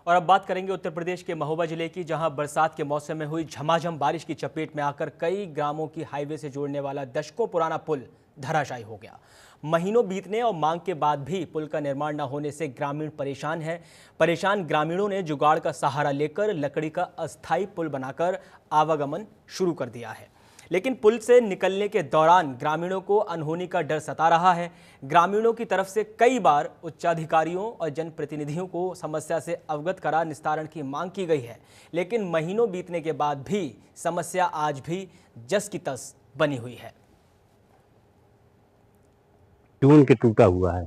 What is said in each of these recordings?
और अब बात करेंगे उत्तर प्रदेश के महोबा जिले की, जहां बरसात के मौसम में हुई झमाझम बारिश की चपेट में आकर कई ग्रामों की हाईवे से जोड़ने वाला दशकों पुराना पुल धराशायी हो गया। महीनों बीतने और मांग के बाद भी पुल का निर्माण न होने से ग्रामीण परेशान हैं। परेशान ग्रामीणों ने जुगाड़ का सहारा लेकर लकड़ी का अस्थायी पुल बनाकर आवागमन शुरू कर दिया है, लेकिन पुल से निकलने के दौरान ग्रामीणों को अनहोनी का डर सता रहा है। ग्रामीणों की तरफ से कई बार उच्चाधिकारियों और जनप्रतिनिधियों को समस्या से अवगत करा निस्तारण की मांग की गई है, लेकिन महीनों बीतने के बाद भी समस्या आज भी जस की तस बनी हुई है। जून के टूटा हुआ है,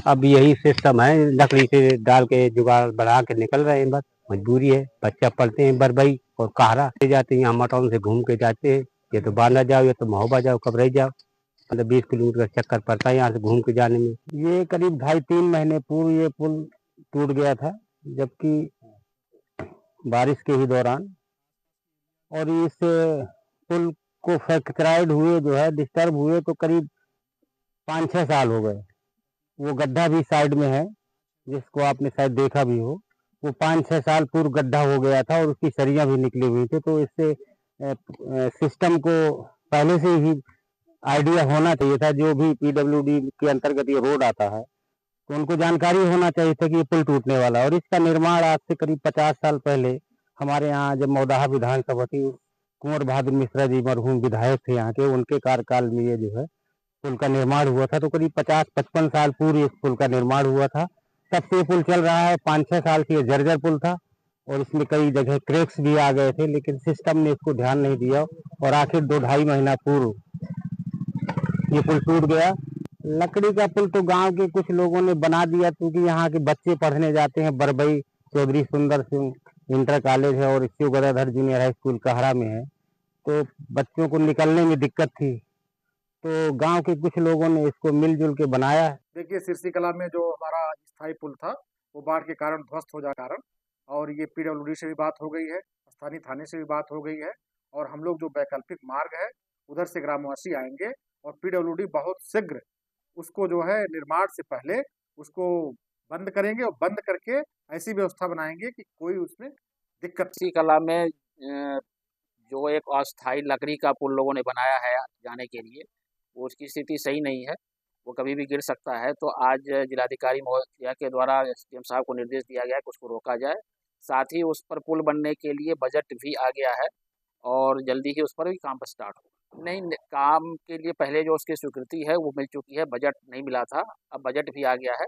अब यही सिस्टम है, लकड़ी से डाल के जुगाड़ बढ़ा के निकल रहे हैं। बस मजबूरी है, बच्चा पढ़ते हैं बरबई और कहरा से जाते हैं, यहाँ मटौन से घूम के जाते हैं। ये तो बांदा जाओ या तो महोबा जाओ, कबरई जाओ, मतलब 20 किलोमीटर का चक्कर पड़ता है यहाँ से घूम के जाने में। ये करीब 2.5-3 महीने पूर्व ये पुल टूट गया था, जबकि बारिश के ही दौरान, और इस पुल को फ्रैक्चराइड हुए जो है, डिस्टर्ब हुए तो करीब 5-6 साल हो गए। वो गड्ढा भी साइड में है, जिसको आपने शायद देखा भी हो। वो 5-6 साल पूर्व गड्ढा हो गया था और उसकी सरियां भी निकली हुई थी। तो इससे सिस्टम को पहले से ही आइडिया होना चाहिए था। जो भी पीडब्ल्यूडी के अंतर्गत ये रोड आता है, तो उनको जानकारी होना चाहिए था कि ये पुल टूटने वाला है। और इसका निर्माण आज से करीब 50 साल पहले हमारे यहाँ जब मौदाहा विधानसभा थी, कुंवर बहादुर मिश्रा जी मरहूम विधायक थे यहाँ के, उनके कार्यकाल में ये जो है पुल का निर्माण हुआ था। तो करीब 50-55 साल पूर्व इस पुल का निर्माण हुआ था। तब से ये पुल चल रहा है। 5-6 साल से ये जर्जर पुल था और इसमें कई जगह क्रैक्स भी आ गए थे, लेकिन सिस्टम ने इसको ध्यान नहीं दिया और आखिर 2-2.5 महीना पूर्व ये पुल टूट गया। लकड़ी का पुल तो गांव के कुछ लोगों ने बना दिया, क्योंकि यहाँ के बच्चे पढ़ने जाते हैं। बरबई चौधरी सुंदर सिंह इंटर कॉलेज है और Shiv Gadadhar junior high school Kahra में है, तो बच्चों को निकलने में दिक्कत थी। तो गांव के कुछ लोगों ने इसको मिलजुल के बनाया है। देखिए, सिरसी कला में जो हमारा स्थायी पुल था वो बाढ़ के कारण ध्वस्त हो जाने के कारण, और ये पीडब्ल्यूडी से भी बात हो गई है, स्थानीय थाने से भी बात हो गई है, और हम लोग जो वैकल्पिक मार्ग है उधर से ग्रामवासी आएंगे और पीडब्ल्यूडी बहुत शीघ्र उसको जो है निर्माण से पहले उसको बंद करेंगे और बंद करके ऐसी व्यवस्था बनाएंगे कि कोई उसमें दिक्कत। सिरसी कला में जो एक अस्थायी लकड़ी का पुल लोगों ने बनाया है जाने के लिए, वो उसकी स्थिति सही नहीं है, वो कभी भी गिर सकता है। तो आज जिलाधिकारी महोदया के द्वारा एसडीएम साहब को निर्देश दिया गया है कि उसको रोका जाए। साथ ही उस पर पुल बनने के लिए बजट भी आ गया है और जल्दी ही उस पर भी काम स्टार्ट होगा। नहीं, काम के लिए पहले जो उसकी स्वीकृति है वो मिल चुकी है, बजट नहीं मिला था, अब बजट भी आ गया है।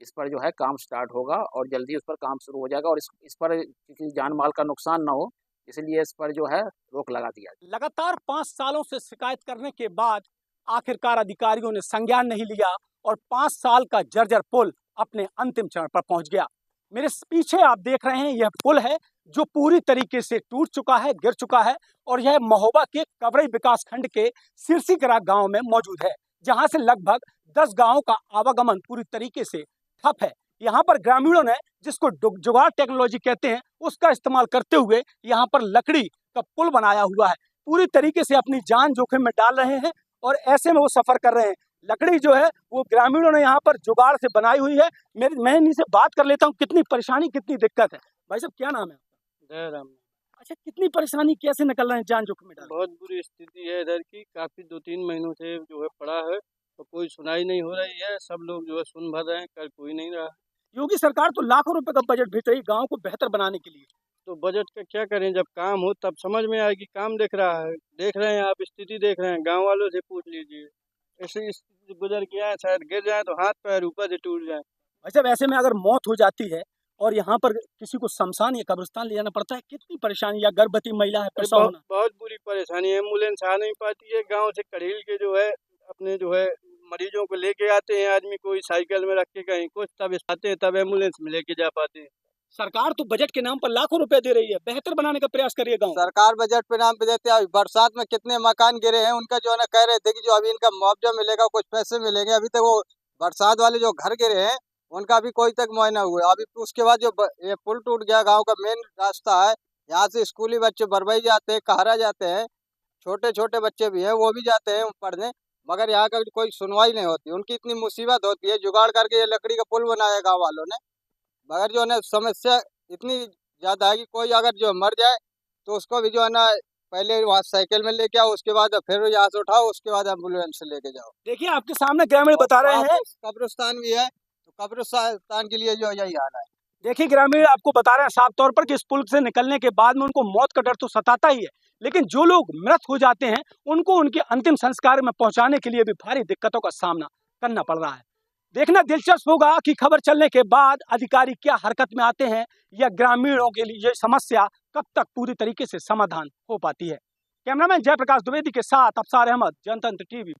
इस पर जो है काम स्टार्ट होगा और जल्दी उस पर काम शुरू हो जाएगा और इस पर किसी जान माल का नुकसान ना हो, इसलिए इस पर जो है रोक लगा दिया। लगातार 5 सालों से शिकायत करने के बाद आखिरकार अधिकारियों ने संज्ञान नहीं लिया और 5 साल का जर्जर पुल अपने अंतिम चरण पर पहुंच गया। मेरे पीछे आप देख रहे हैं, यह पुल है जो पूरी तरीके से टूट चुका है, गिर चुका है, और यह महोबा के कबरई विकास खंड के सिरसी कला गांव में मौजूद है, जहां से लगभग 10 गांवों का आवागमन पूरी तरीके से ठप है। यहाँ पर ग्रामीणों ने, जिसको जुगाड़ टेक्नोलॉजी कहते हैं, उसका इस्तेमाल करते हुए यहाँ पर लकड़ी का पुल बनाया हुआ है। पूरी तरीके से अपनी जान जोखिम में डाल रहे हैं और ऐसे में वो सफर कर रहे हैं। लकड़ी जो है वो ग्रामीणों ने यहाँ पर जुगाड़ से बनाई हुई है। मैं इन्हीं से बात कर लेता हूँ, कितनी परेशानी, कितनी दिक्कत है। भाई साहब, क्या नाम है? जयराम। अच्छा, कितनी परेशानी, कैसे निकल रहे हैं जान जोखिम में डाल? बहुत बुरी स्थिति है इधर की, काफ़ी 2-3 महीनों से जो है पड़ा है, तो कोई सुनाई नहीं हो रही है। सब लोग जो है सुन भर रहे हैं, कर कोई नहीं रहा। योगी सरकार तो लाखों रुपए का बजट भेज रही गाँव को बेहतर बनाने के लिए। तो बजट का क्या करें, जब काम हो तब समझ में आएगी। काम देख रहा है, देख रहे हैं आप, स्थिति देख रहे हैं, गाँव वालों से पूछ लीजिए। ऐसी स्थिति गुजर के आए, शायद गिर जाए तो हाथ पैर ऊपर से टूट जाए। अच्छा, वैसे में अगर मौत हो जाती है और यहाँ पर किसी को शमशान या कब्रिस्तान ले जाना पड़ता है, कितनी परेशानी, या गर्भवती महिला है, प्रसव होना? बहुत बुरी परेशानी है। एम्बुलेंस आ नहीं पाती है। गाँव से कड़ील के जो है अपने जो है मरीजों को लेके आते हैं आदमी, कोई साइकिल में रख के कहीं कुछ, तब आते हैं, तब एम्बुलेंस में लेके जा पाते हैं। सरकार तो बजट के नाम पर लाखों रुपए दे रही है, बेहतर बनाने का प्रयास करिए गाँव। सरकार बजट पे नाम पे देते हैं। बरसात में कितने मकान गिरे हैं, उनका जो है ना कह रहे थे कि जो अभी इनका मुआवजा मिलेगा, कुछ पैसे मिलेंगे। अभी तक वो बरसात वाले जो घर गिरे हैं उनका अभी कोई तक मुआयना हुआ। अभी उसके बाद जो ये पुल टूट गया, गाँव का मेन रास्ता है, यहाँ से स्कूली बच्चे बरबई जाते हैं, कहरा जाते हैं, छोटे छोटे बच्चे भी हैं, वो भी जाते हैं पढ़ने, मगर यहाँ का कोई सुनवाई नहीं होती। उनकी इतनी मुसीबत होती है, जुगाड़ करके ये लकड़ी का पुल बनाया गाँव वालों ने, मगर जो है समस्या इतनी ज्यादा है कि कोई अगर जो मर जाए तो उसको भी जो है ना पहले वहाँ साइकिल में लेके आओ, उसके बाद फिर यहाँ से उठाओ, उसके बाद एम्बुलेंस से लेके जाओ। देखिए आपके सामने ग्रामीण बता रहे हैं, कब्रिस्तान भी है, तो कब्रिस्तान के लिए जो यही हाल है। देखिए ग्रामीण आपको बता रहे हैं साफ तौर पर कि इस पुल से निकलने के बाद में उनको मौत का डर तो सताता ही है, लेकिन जो लोग मृत हो जाते हैं उनको उनके अंतिम संस्कार में पहुंचाने के लिए भी भारी दिक्कतों का सामना करना पड़ रहा है। देखना दिलचस्प होगा कि खबर चलने के बाद अधिकारी क्या हरकत में आते हैं या ग्रामीणों के लिए ये समस्या कब तक पूरी तरीके से समाधान हो पाती है। कैमरामैन जयप्रकाश द्विवेदी के साथ अफसार अहमद, जनतंत्र टीवी।